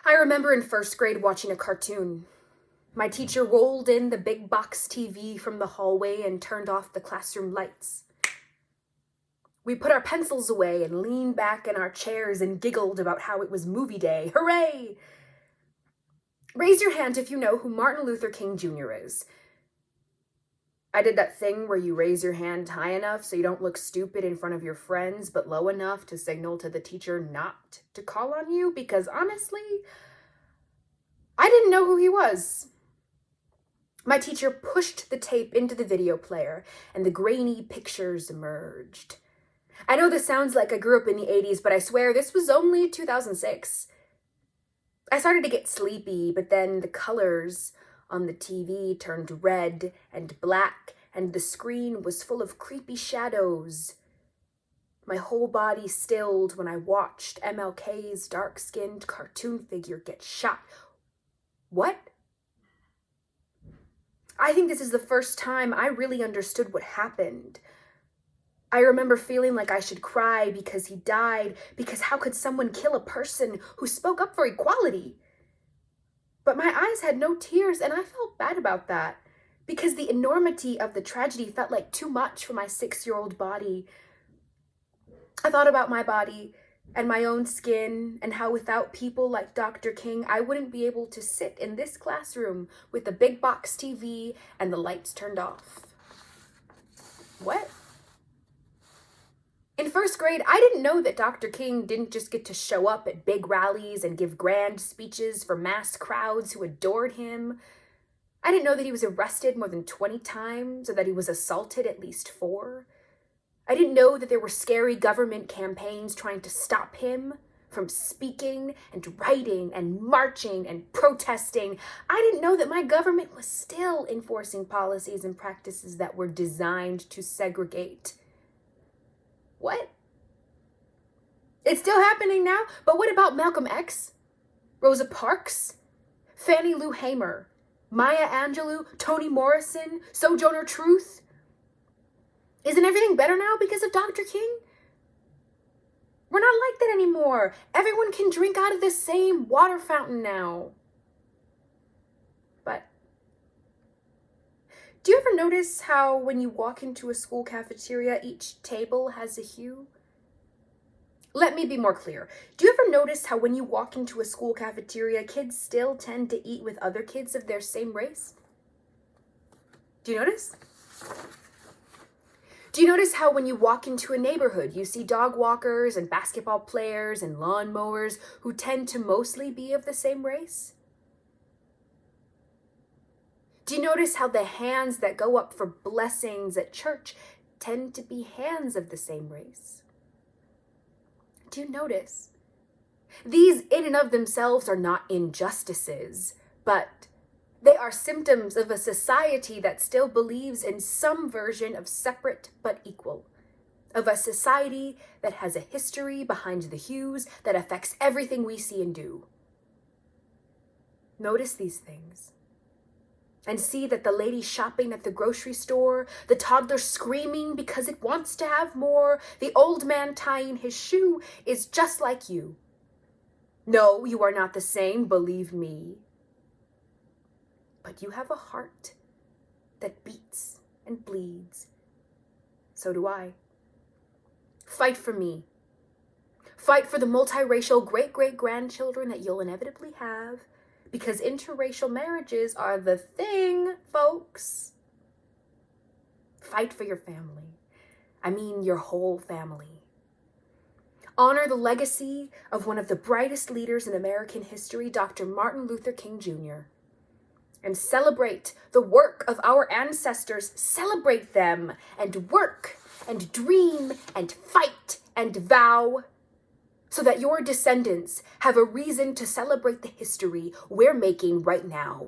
I remember in first grade watching a cartoon. My teacher rolled in the big box TV from the hallway and turned off the classroom lights. We put our pencils away and leaned back in our chairs and giggled about how it was movie day. Hooray! Raise your hand if you know who Martin Luther King Jr. is. I did that thing where you raise your hand high enough so you don't look stupid in front of your friends, but low enough to signal to the teacher not to call on you, because honestly, I didn't know who he was. My teacher pushed the tape into the video player, and the grainy pictures emerged. I know this sounds like I grew up in the 80s, but I swear this was only 2006. I started to get sleepy, but then the colors on the TV turned red and black, and the screen was full of creepy shadows. My whole body stilled when I watched MLK's dark-skinned cartoon figure get shot. What? I think this is the first time I really understood what happened. I remember feeling like I should cry because he died, because how could someone kill a person who spoke up for equality? But my eyes had no tears, and I felt bad about that, because the enormity of the tragedy felt like too much for my 6-year-old body. I thought about my body and my own skin, and how without people like Dr. King, I wouldn't be able to sit in this classroom with the big box TV and the lights turned off. What? In first grade, I didn't know that Dr. King didn't just get to show up at big rallies and give grand speeches for mass crowds who adored him. I didn't know that he was arrested more than 20 times, or that he was assaulted at least 4. I didn't know that there were scary government campaigns trying to stop him from speaking and writing and marching and protesting. I didn't know that my government was still enforcing policies and practices that were designed to segregate. What? It's still happening now? But what about Malcolm X, Rosa Parks, Fannie Lou Hamer, Maya Angelou, Toni Morrison, Sojourner Truth? Isn't everything better now because of Dr. King? We're not like that anymore. Everyone can drink out of the same water fountain now. But do you ever notice how when you walk into a school cafeteria, each table has a hue? Let me be more clear. Do you ever notice how when you walk into a school cafeteria, kids still tend to eat with other kids of their same race? Do you notice? Do you notice how when you walk into a neighborhood, you see dog walkers and basketball players and lawn mowers who tend to mostly be of the same race? Do you notice how the hands that go up for blessings at church tend to be hands of the same race? Do you notice? These in and of themselves are not injustices, but they are symptoms of a society that still believes in some version of separate but equal, of a society that has a history behind the hues that affects everything we see and do. Notice these things and see that the lady shopping at the grocery store, the toddler screaming because it wants to have more, the old man tying his shoe is just like you. No, you are not the same, believe me. But you have a heart that beats and bleeds. So do I. Fight for me. Fight for the multiracial great-great-grandchildren that you'll inevitably have, because interracial marriages are the thing, folks. Fight for your family. I mean your whole family. Honor the legacy of one of the brightest leaders in American history, Dr. Martin Luther King Jr., and celebrate the work of our ancestors. Celebrate them and work and dream and fight and vow so that your descendants have a reason to celebrate the history we're making right now.